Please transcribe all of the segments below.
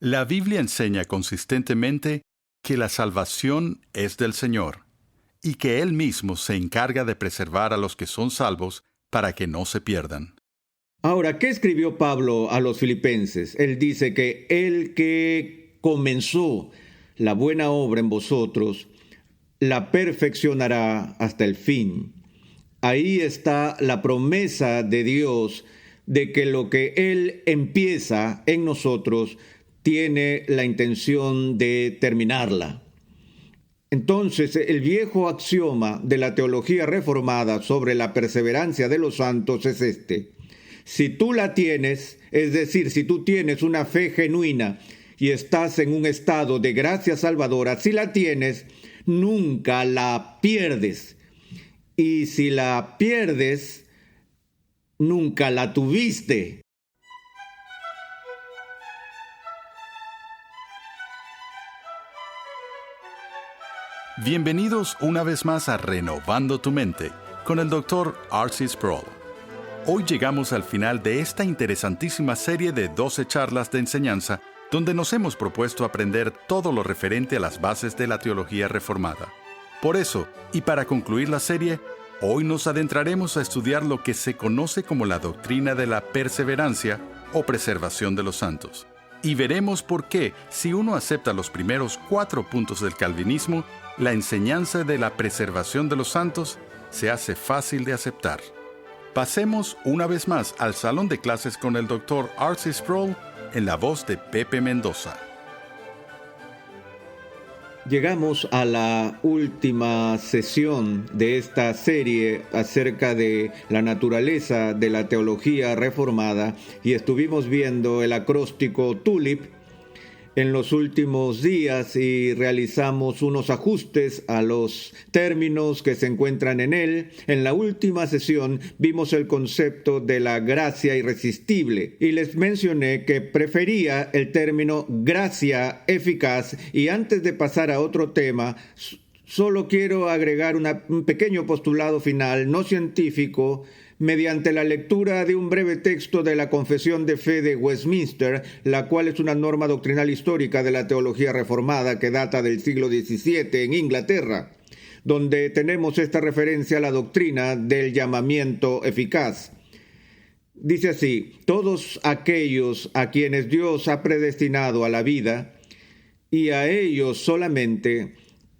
La Biblia enseña consistentemente que la salvación es del Señor y que Él mismo se encarga de preservar a los que son salvos para que no se pierdan. Ahora, ¿qué escribió Pablo a los filipenses? Él dice que el que comenzó la buena obra en vosotros, la perfeccionará hasta el fin. Ahí está la promesa de Dios de que lo que Él empieza en nosotros tiene la intención de terminarla. Entonces, el viejo axioma de la teología reformada sobre la perseverancia de los santos es este. Si tú la tienes, es decir, si tú tienes una fe genuina y estás en un estado de gracia salvadora, si la tienes, nunca la pierdes. Y si la pierdes, nunca la tuviste. Bienvenidos una vez más a Renovando tu Mente con el Dr. R.C. Sproul. Hoy llegamos al final de esta interesantísima serie de 12 charlas de enseñanza donde nos hemos propuesto aprender todo lo referente a las bases de la teología reformada. Por eso, y para concluir la serie, hoy nos adentraremos a estudiar lo que se conoce como la doctrina de la perseverancia o preservación de los santos. Y veremos por qué, si uno acepta los primeros 4 puntos del calvinismo, la enseñanza de la preservación de los santos se hace fácil de aceptar. Pasemos una vez más al salón de clases con el Dr. R.C. Sproul en la voz de Pepe Mendoza. Llegamos a la última sesión de esta serie acerca de la naturaleza de la teología reformada y estuvimos viendo el acróstico TULIP en los últimos días y realizamos unos ajustes a los términos que se encuentran en él. En la última sesión vimos el concepto de la gracia irresistible y les mencioné que prefería el término gracia eficaz, y antes de pasar a otro tema, solo quiero agregar un pequeño postulado final no científico mediante la lectura de un breve texto de la Confesión de Fe de Westminster, la cual es una norma doctrinal histórica de la teología reformada que data del siglo XVII en Inglaterra, donde tenemos esta referencia a la doctrina del llamamiento eficaz. Dice así: todos aquellos a quienes Dios ha predestinado a la vida, y a ellos solamente,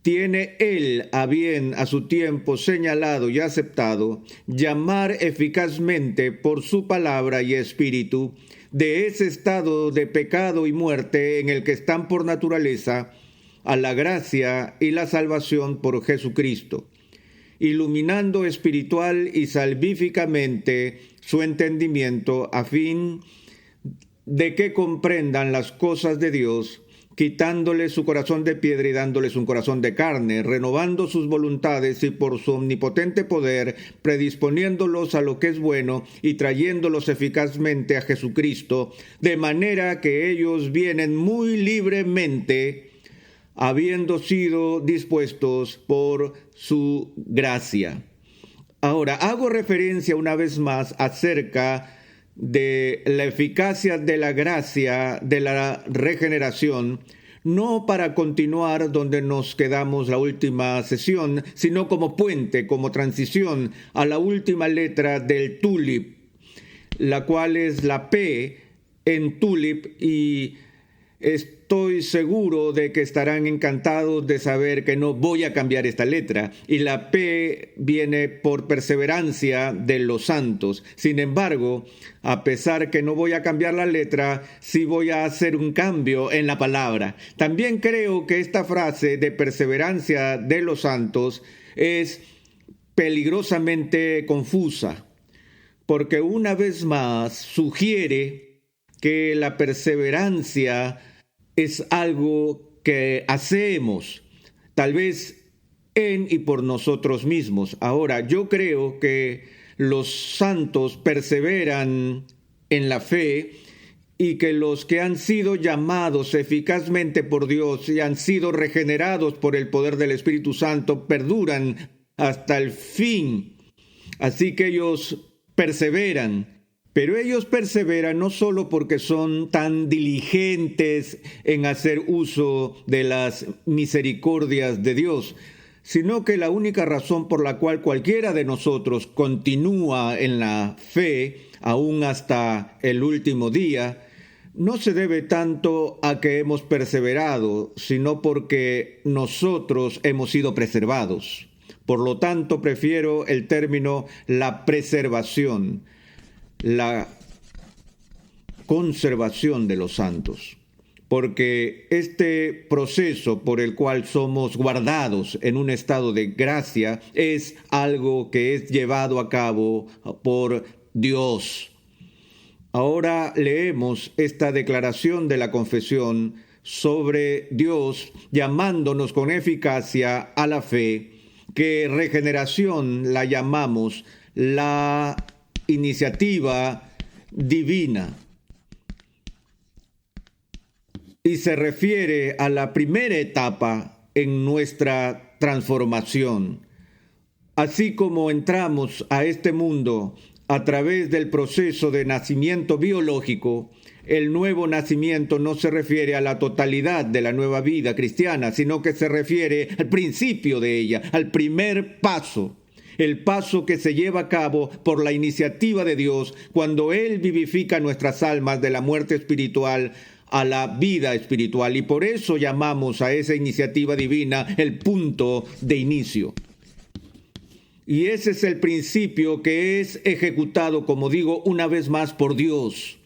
tiene Él a bien a su tiempo señalado y aceptado llamar eficazmente por su palabra y espíritu de ese estado de pecado y muerte en el que están por naturaleza a la gracia y la salvación por Jesucristo, iluminando espiritual y salvíficamente su entendimiento a fin de que comprendan las cosas de Dios, quitándoles su corazón de piedra y dándoles un corazón de carne, renovando sus voluntades y por su omnipotente poder, predisponiéndolos a lo que es bueno y trayéndolos eficazmente a Jesucristo, de manera que ellos vienen muy libremente, habiendo sido dispuestos por su gracia. Ahora, hago referencia una vez más acerca de la eficacia de la gracia de la regeneración, no para continuar donde nos quedamos la última sesión, sino como puente, como transición a la última letra del TULIP, la cual es la P en TULIP, y estoy seguro de que estarán encantados de saber que no voy a cambiar esta letra, y la P viene por perseverancia de los santos. Sin embargo, a pesar que no voy a cambiar la letra, sí voy a hacer un cambio en la palabra. También creo que esta frase de perseverancia de los santos es peligrosamente confusa, porque una vez más sugiere que la perseverancia es algo que hacemos, tal vez en y por nosotros mismos. Ahora, yo creo que los santos perseveran en la fe y que los que han sido llamados eficazmente por Dios y han sido regenerados por el poder del Espíritu Santo perduran hasta el fin. Así que ellos perseveran Pero ellos perseveran no solo porque son tan diligentes en hacer uso de las misericordias de Dios, sino que la única razón por la cual cualquiera de nosotros continúa en la fe, aún hasta el último día, no se debe tanto a que hemos perseverado, sino porque nosotros hemos sido preservados. Por lo tanto, prefiero el término la preservación, la conservación de los santos, porque este proceso por el cual somos guardados en un estado de gracia es algo que es llevado a cabo por Dios. Ahora leemos esta declaración de la confesión sobre Dios, llamándonos con eficacia a la fe, que regeneración la llamamos la iniciativa divina. Y se refiere a la primera etapa en nuestra transformación. Así como entramos a este mundo a través del proceso de nacimiento biológico, el nuevo nacimiento no se refiere a la totalidad de la nueva vida cristiana, sino que se refiere al principio de ella, al primer paso. El paso que se lleva a cabo por la iniciativa de Dios cuando Él vivifica nuestras almas de la muerte espiritual a la vida espiritual. Y por eso llamamos a esa iniciativa divina el punto de inicio. Y ese es el principio que es ejecutado, como digo, una vez más por Dios.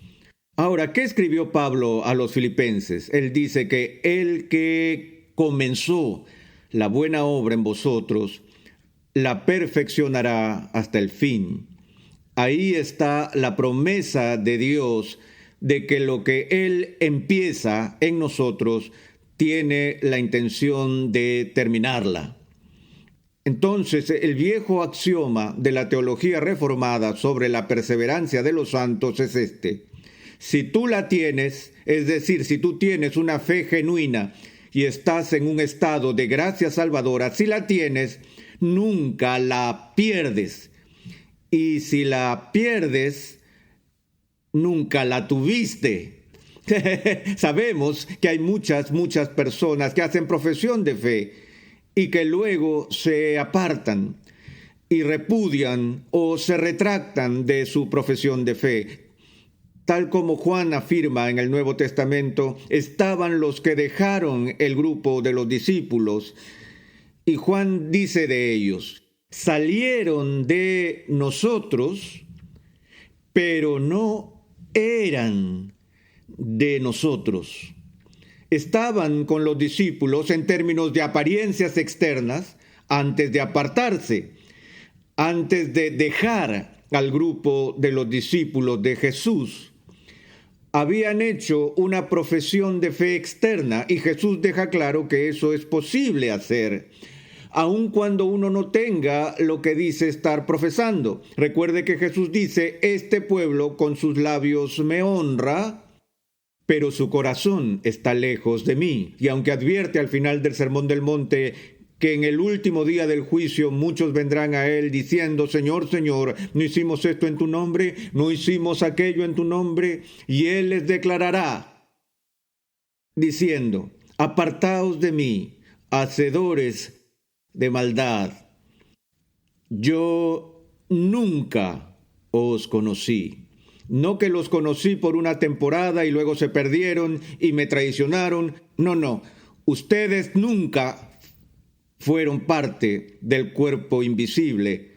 Ahora, ¿qué escribió Pablo a los filipenses? Él dice que el que comenzó la buena obra en vosotros, la perfeccionará hasta el fin. Ahí está la promesa de Dios de que lo que Él empieza en nosotros tiene la intención de terminarla. Entonces, el viejo axioma de la teología reformada sobre la perseverancia de los santos es este. Si tú la tienes, es decir, si tú tienes una fe genuina y estás en un estado de gracia salvadora, si la tienes, nunca la pierdes. Y si la pierdes, nunca la tuviste. Sabemos que hay muchas personas que hacen profesión de fe y que luego se apartan y repudian o se retractan de su profesión de fe. Tal como Juan afirma en el Nuevo Testamento, estaban los que dejaron el grupo de los discípulos, y Juan dice de ellos, salieron de nosotros, pero no eran de nosotros. Estaban con los discípulos en términos de apariencias externas antes de apartarse, antes de dejar al grupo de los discípulos de Jesús. Habían hecho una profesión de fe externa y Jesús deja claro que eso es posible hacer, aun cuando uno no tenga lo que dice estar profesando. Recuerde que Jesús dice, este pueblo con sus labios me honra, pero su corazón está lejos de mí. Y aunque advierte al final del Sermón del Monte que en el último día del juicio muchos vendrán a él diciendo, Señor, Señor, ¿no hicimos esto en tu nombre? ¿No hicimos aquello en tu nombre? Y él les declarará, diciendo, apartaos de mí, hacedores de maldad. Yo nunca os conocí. No que los conocí por una temporada y luego se perdieron y me traicionaron. No. Ustedes nunca fueron parte del cuerpo invisible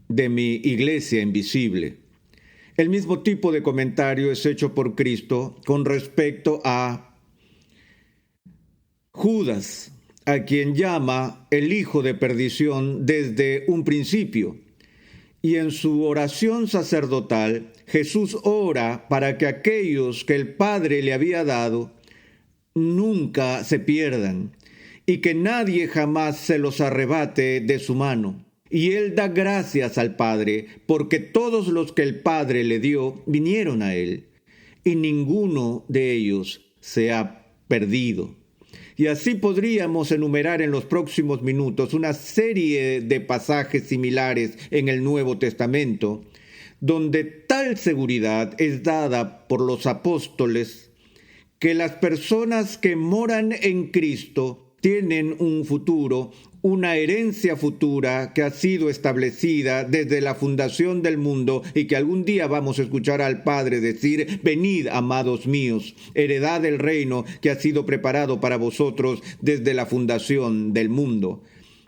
de mi iglesia invisible. El mismo tipo de comentario es hecho por Cristo con respecto a Judas, a quien llama el hijo de perdición desde un principio. Y en su oración sacerdotal, Jesús ora para que aquellos que el Padre le había dado nunca se pierdan y que nadie jamás se los arrebate de su mano. Y él da gracias al Padre porque todos los que el Padre le dio vinieron a él y ninguno de ellos se ha perdido. Y así podríamos enumerar en los próximos minutos una serie de pasajes similares en el Nuevo Testamento, donde tal tal seguridad es dada por los apóstoles que las personas que moran en Cristo tienen un futuro, una herencia futura que ha sido establecida desde la fundación del mundo y que algún día vamos a escuchar al Padre decir: venid, amados míos, heredad del reino que ha sido preparado para vosotros desde la fundación del mundo.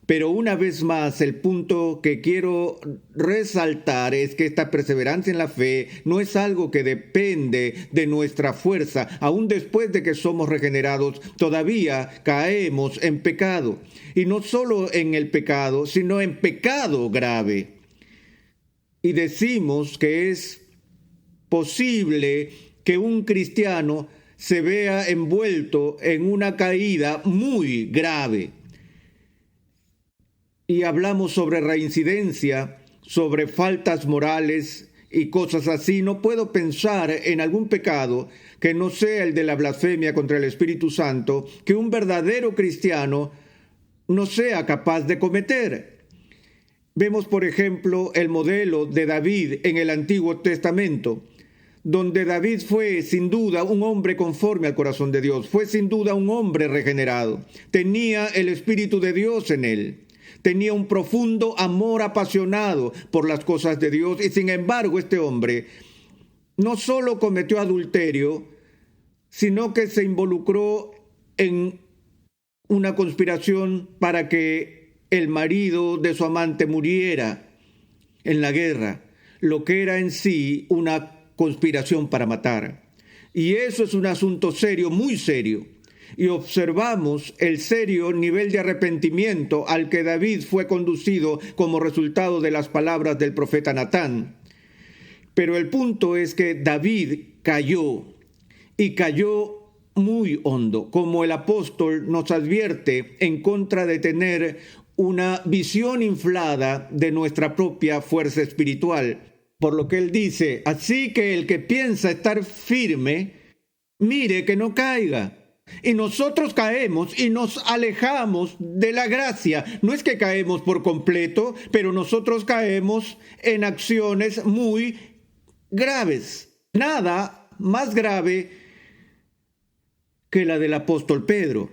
Pero una vez más, el punto que quiero resaltar es que esta perseverancia en la fe no es algo que depende de nuestra fuerza. Aún después de que somos regenerados, todavía caemos en pecado. Y no solo en el pecado, sino en pecado grave. Y decimos que es posible que un cristiano se vea envuelto en una caída muy grave. Y hablamos sobre reincidencia, sobre faltas morales y cosas así. No puedo pensar en algún pecado que no sea el de la blasfemia contra el Espíritu Santo, que un verdadero cristiano no sea capaz de cometer. Vemos, por ejemplo, el modelo de David en el Antiguo Testamento, donde David fue sin duda un hombre conforme al corazón de Dios, fue sin duda un hombre regenerado, tenía el Espíritu de Dios en él. Tenía un profundo amor apasionado por las cosas de Dios y sin embargo este hombre no solo cometió adulterio, sino que se involucró en una conspiración para que el marido de su amante muriera en la guerra, lo que era en sí una conspiración para matar. Y eso es un asunto serio, muy serio. Y observamos el serio nivel de arrepentimiento al que David fue conducido como resultado de las palabras del profeta Natán. Pero el punto es que David cayó, y cayó muy hondo, como el apóstol nos advierte, en contra de tener una visión inflada de nuestra propia fuerza espiritual. Por lo que él dice: así que el que piensa estar firme, mire que no caiga. Y nosotros caemos y nos alejamos de la gracia. No es que caemos por completo, pero nosotros caemos en acciones muy graves. Nada más grave que la del apóstol Pedro,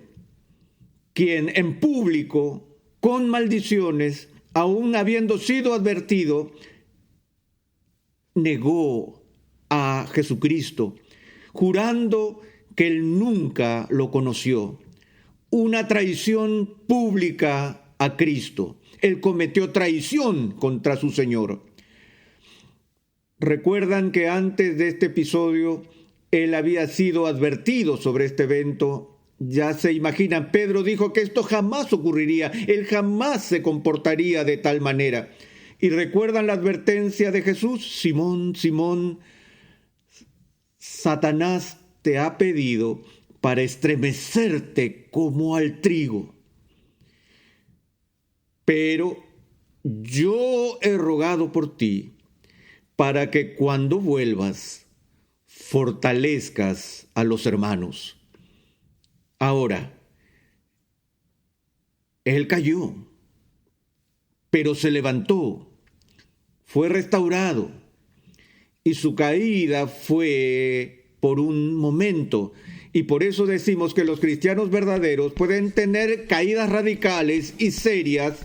quien en público, con maldiciones, aún habiendo sido advertido, negó a Jesucristo, jurando que él nunca lo conoció. Una traición pública a Cristo. Él cometió traición contra su Señor. Recuerdan que antes de este episodio, él había sido advertido sobre este evento. Ya se imaginan, Pedro dijo que esto jamás ocurriría. Él jamás se comportaría de tal manera. Y recuerdan la advertencia de Jesús: Simón, Simón, Satanás te ha pedido para estremecerte como al trigo. Pero yo he rogado por ti para que cuando vuelvas fortalezcas a los hermanos. Ahora, él cayó, pero se levantó, fue restaurado, y su caída fue por un momento. Y por eso decimos que los cristianos verdaderos pueden tener caídas radicales y serias,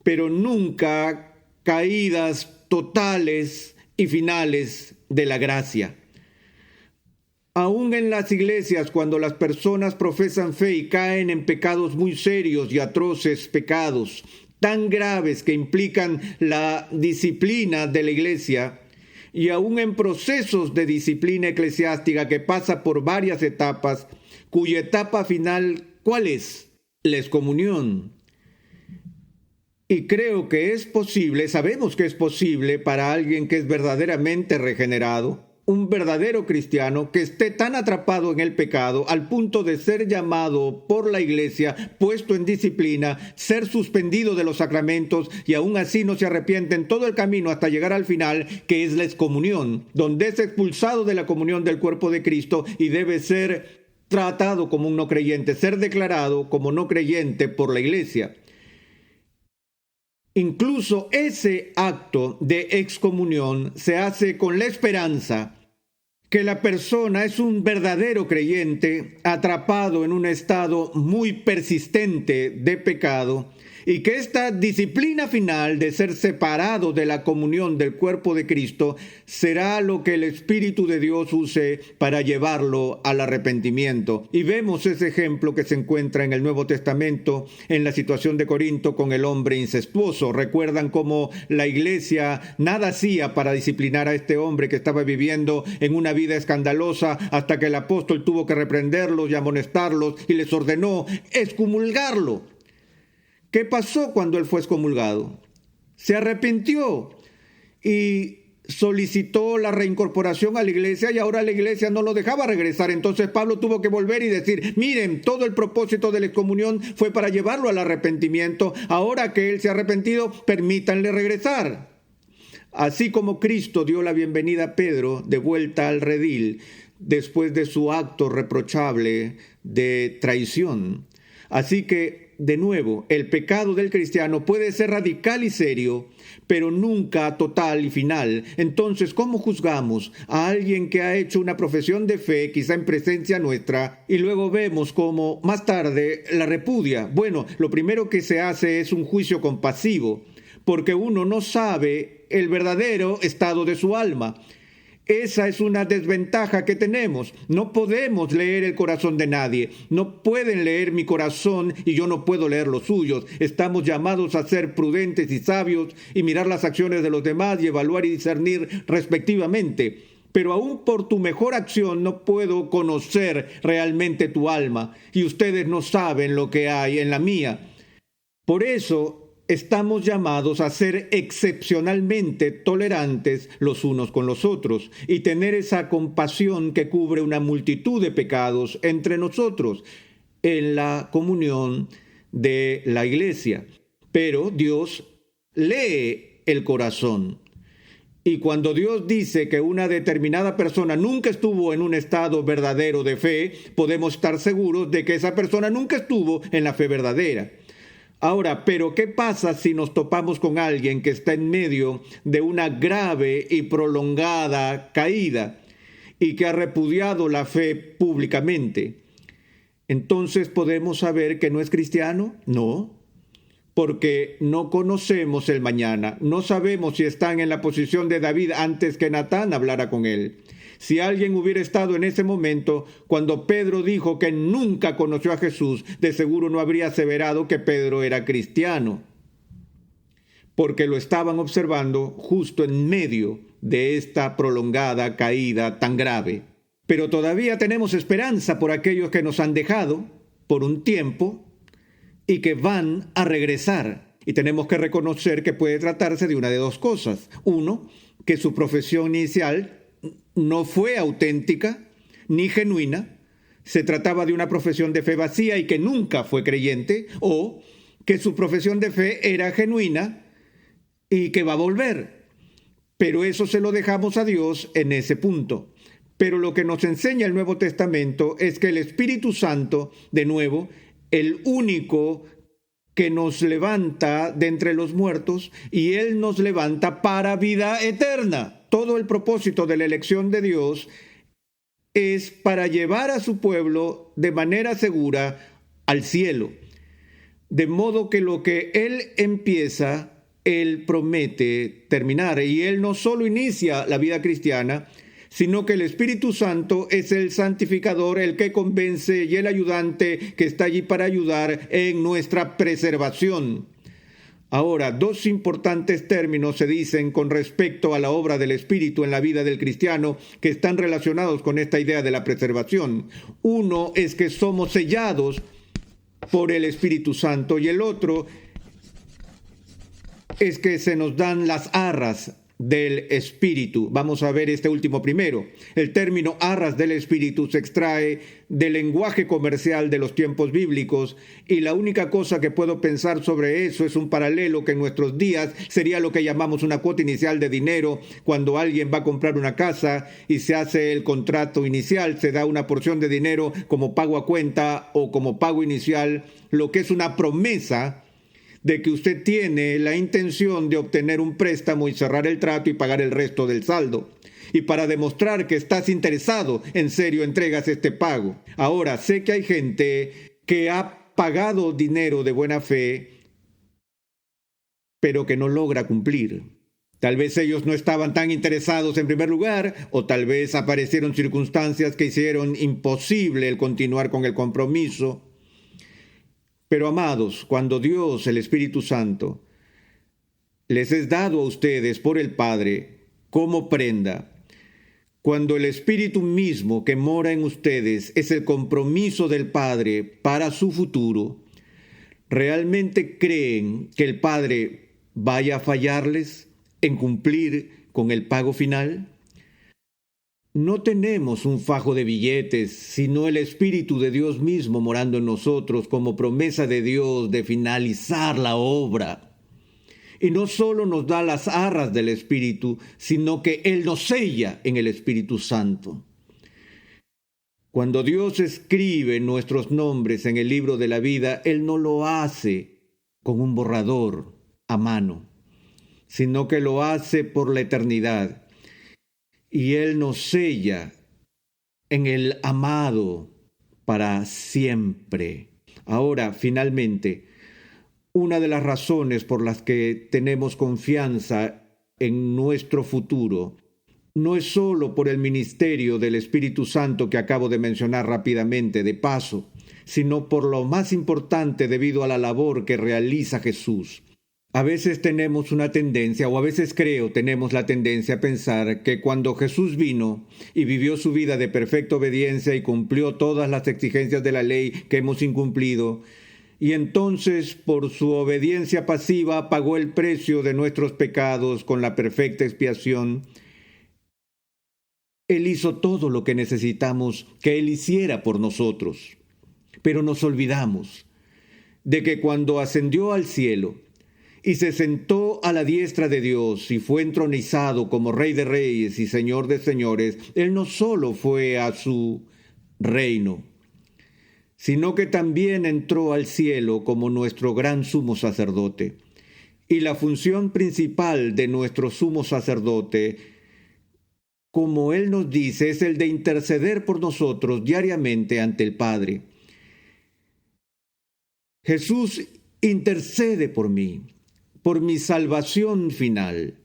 pero nunca caídas totales y finales de la gracia. Aún en las iglesias, cuando las personas profesan fe y caen en pecados muy serios y atroces pecados, tan graves que implican la disciplina de la iglesia, y aún en procesos de disciplina eclesiástica que pasa por varias etapas, cuya etapa final, ¿cuál es? La excomunión. Y creo que es posible, sabemos que es posible para alguien que es verdaderamente regenerado, un verdadero cristiano que esté tan atrapado en el pecado al punto de ser llamado por la iglesia, puesto en disciplina, ser suspendido de los sacramentos y aún así no se arrepiente en todo el camino hasta llegar al final, que es la excomunión, donde es expulsado de la comunión del cuerpo de Cristo y debe ser tratado como un no creyente, ser declarado como no creyente por la iglesia. Incluso ese acto de excomunión se hace con la esperanza que la persona es un verdadero creyente atrapado en un estado muy persistente de pecado y que esta disciplina final de ser separado de la comunión del cuerpo de Cristo será lo que el Espíritu de Dios use para llevarlo al arrepentimiento. Y vemos ese ejemplo que se encuentra en el Nuevo Testamento en la situación de Corinto con el hombre incestuoso. Recuerdan cómo la iglesia nada hacía para disciplinar a este hombre que estaba viviendo en una vida escandalosa hasta que el apóstol tuvo que reprenderlos y amonestarlos y les ordenó excomulgarlo. ¿Qué pasó cuando él fue excomulgado? Se arrepintió y solicitó la reincorporación a la iglesia y ahora la iglesia no lo dejaba regresar. Entonces Pablo tuvo que volver y decir, miren, todo el propósito de la excomunión fue para llevarlo al arrepentimiento. Ahora que él se ha arrepentido, permítanle regresar. Así como Cristo dio la bienvenida a Pedro de vuelta al redil después de su acto reprochable de traición. Así que, de nuevo, el pecado del cristiano puede ser radical y serio, pero nunca total y final. Entonces, ¿cómo juzgamos a alguien que ha hecho una profesión de fe, quizá en presencia nuestra, y luego vemos cómo más tarde la repudia? Bueno, lo primero que se hace es un juicio compasivo, porque uno no sabe el verdadero estado de su alma. Esa es una desventaja que tenemos. No podemos leer el corazón de nadie. No pueden leer mi corazón y yo no puedo leer los suyos. Estamos llamados a ser prudentes y sabios y mirar las acciones de los demás y evaluar y discernir respectivamente. Pero aún por tu mejor acción no puedo conocer realmente tu alma y ustedes no saben lo que hay en la mía. Por eso estamos llamados a ser excepcionalmente tolerantes los unos con los otros y tener esa compasión que cubre una multitud de pecados entre nosotros en la comunión de la iglesia. Pero Dios lee el corazón. Y cuando Dios dice que una determinada persona nunca estuvo en un estado verdadero de fe, podemos estar seguros de que esa persona nunca estuvo en la fe verdadera. Ahora, ¿pero qué pasa si nos topamos con alguien que está en medio de una grave y prolongada caída y que ha repudiado la fe públicamente? Entonces, ¿podemos saber que no es cristiano? No, porque no conocemos el mañana. No sabemos si están en la posición de David antes que Natán hablara con él. Si alguien hubiera estado en ese momento, cuando Pedro dijo que nunca conoció a Jesús, de seguro no habría aseverado que Pedro era cristiano, porque lo estaban observando justo en medio de esta prolongada caída tan grave. Pero todavía tenemos esperanza por aquellos que nos han dejado por un tiempo y que van a regresar. Y tenemos que reconocer que puede tratarse de una de dos cosas. Uno, que su profesión inicial no fue auténtica ni genuina, se trataba de una profesión de fe vacía y que nunca fue creyente, o que su profesión de fe era genuina y que va a volver. Pero eso se lo dejamos a Dios en ese punto. Pero lo que nos enseña el Nuevo Testamento es que el Espíritu Santo, de nuevo, el único que nos levanta de entre los muertos, y Él nos levanta para vida eterna. Todo el propósito de la elección de Dios es para llevar a su pueblo de manera segura al cielo. De modo que lo que Él empieza, Él promete terminar. Y Él no solo inicia la vida cristiana, sino que el Espíritu Santo es el santificador, el que convence y el ayudante que está allí para ayudar en nuestra preservación. Ahora, dos importantes términos se dicen con respecto a la obra del Espíritu en la vida del cristiano que están relacionados con esta idea de la preservación. Uno es que somos sellados por el Espíritu Santo y el otro es que se nos dan las arras del Espíritu. Vamos a ver este último primero. El término arras del Espíritu se extrae del lenguaje comercial de los tiempos bíblicos y la única cosa que puedo pensar sobre eso es un paralelo que en nuestros días sería lo que llamamos una cuota inicial de dinero. Cuando alguien va a comprar una casa y se hace el contrato inicial, se da una porción de dinero como pago a cuenta o como pago inicial, lo que es una promesa de que usted tiene la intención de obtener un préstamo y cerrar el trato y pagar el resto del saldo. Y para demostrar que estás interesado, en serio entregas este pago. Ahora, sé que hay gente que ha pagado dinero de buena fe, pero que no logra cumplir. Tal vez ellos no estaban tan interesados en primer lugar, o tal vez aparecieron circunstancias que hicieron imposible el continuar con el compromiso. Pero amados, cuando Dios, el Espíritu Santo, les es dado a ustedes por el Padre como prenda, cuando el Espíritu mismo que mora en ustedes es el compromiso del Padre para su futuro, ¿realmente creen que el Padre vaya a fallarles en cumplir con el pago final? No tenemos un fajo de billetes, sino el Espíritu de Dios mismo morando en nosotros como promesa de Dios de finalizar la obra. Y no solo nos da las arras del Espíritu, sino que Él nos sella en el Espíritu Santo. Cuando Dios escribe nuestros nombres en el libro de la vida, Él no lo hace con un borrador a mano, sino que lo hace por la eternidad. Y Él nos sella en el amado para siempre. Ahora, finalmente, una de las razones por las que tenemos confianza en nuestro futuro no es solo por el ministerio del Espíritu Santo que acabo de mencionar rápidamente de paso, sino por lo más importante debido a la labor que realiza Jesús. A veces tenemos una tendencia, o a veces tenemos la tendencia a pensar que cuando Jesús vino y vivió su vida de perfecta obediencia y cumplió todas las exigencias de la ley que hemos incumplido, y entonces por su obediencia pasiva pagó el precio de nuestros pecados con la perfecta expiación, Él hizo todo lo que necesitamos que Él hiciera por nosotros. Pero nos olvidamos de que cuando ascendió al cielo y se sentó a la diestra de Dios y fue entronizado como Rey de Reyes y Señor de Señores, Él no solo fue a su reino, sino que también entró al cielo como nuestro gran sumo sacerdote. Y la función principal de nuestro sumo sacerdote, como Él nos dice, es el de interceder por nosotros diariamente ante el Padre. Jesús intercede por mí, por mi salvación final.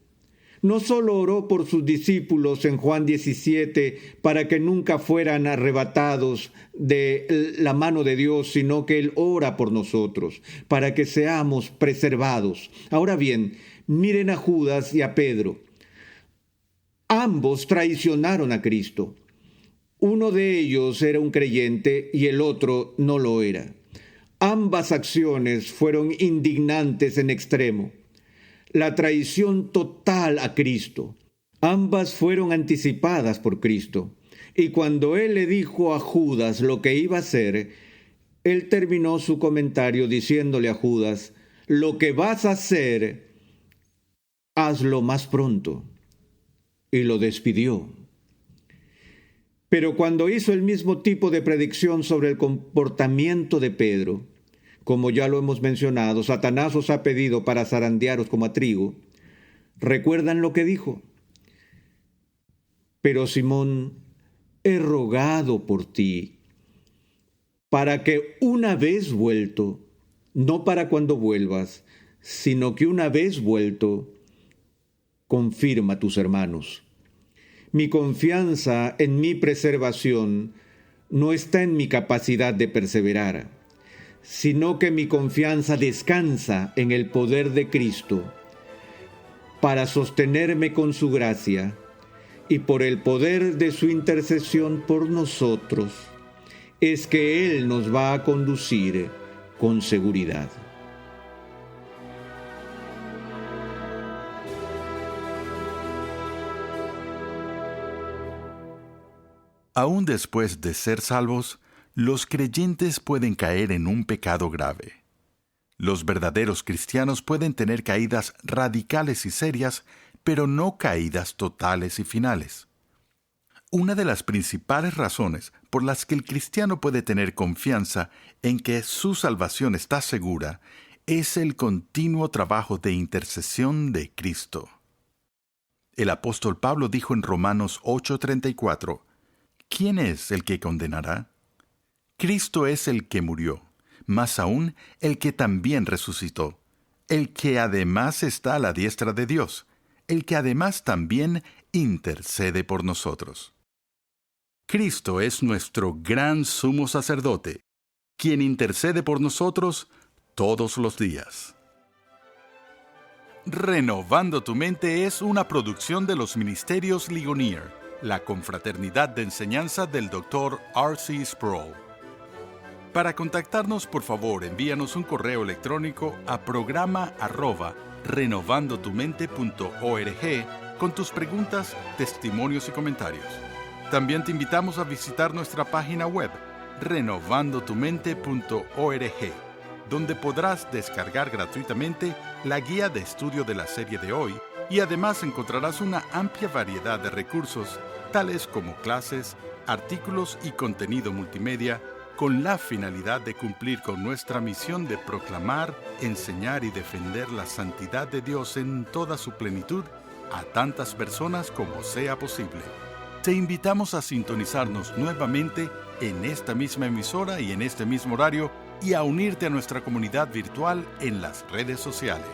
No solo oró por sus discípulos en Juan 17 para que nunca fueran arrebatados de la mano de Dios, sino que Él ora por nosotros, para que seamos preservados. Ahora bien, miren a Judas y a Pedro. Ambos traicionaron a Cristo. Uno de ellos era un creyente y el otro no lo era. Ambas acciones fueron indignantes en extremo. La traición total a Cristo. Ambas fueron anticipadas por Cristo. Y cuando Él le dijo a Judas lo que iba a hacer, Él terminó su comentario diciéndole a Judas, lo que vas a hacer, hazlo más pronto. Y lo despidió. Pero cuando hizo el mismo tipo de predicción sobre el comportamiento de Pedro, como ya lo hemos mencionado, Satanás os ha pedido para zarandearos como a trigo. ¿Recuerdan lo que dijo? Pero Simón, he rogado por ti, para que una vez vuelto, no para cuando vuelvas, sino que una vez vuelto, confirma a tus hermanos. Mi confianza en mi preservación no está en mi capacidad de perseverar, sino que mi confianza descansa en el poder de Cristo para sostenerme con su gracia y por el poder de su intercesión por nosotros, es que Él nos va a conducir con seguridad. Aún después de ser salvos, los creyentes pueden caer en un pecado grave. Los verdaderos cristianos pueden tener caídas radicales y serias, pero no caídas totales y finales. Una de las principales razones por las que el cristiano puede tener confianza en que su salvación está segura es el continuo trabajo de intercesión de Cristo. El apóstol Pablo dijo en Romanos 8:34, ¿quién es el que condenará? Cristo es el que murió, más aún el que también resucitó, el que además está a la diestra de Dios, el que además también intercede por nosotros. Cristo es nuestro gran sumo sacerdote, quien intercede por nosotros todos los días. Renovando tu mente es una producción de los Ministerios Ligonier, la confraternidad de enseñanza del Dr. R.C. Sproul. Para contactarnos, por favor, envíanos un correo electrónico a programa@renovandotumente.org con tus preguntas, testimonios y comentarios. También te invitamos a visitar nuestra página web, renovandotumente.org, donde podrás descargar gratuitamente la guía de estudio de la serie de hoy y además encontrarás una amplia variedad de recursos, tales como clases, artículos y contenido multimedia, con la finalidad de cumplir con nuestra misión de proclamar, enseñar y defender la santidad de Dios en toda su plenitud a tantas personas como sea posible. Te invitamos a sintonizarnos nuevamente en esta misma emisora y en este mismo horario y a unirte a nuestra comunidad virtual en las redes sociales.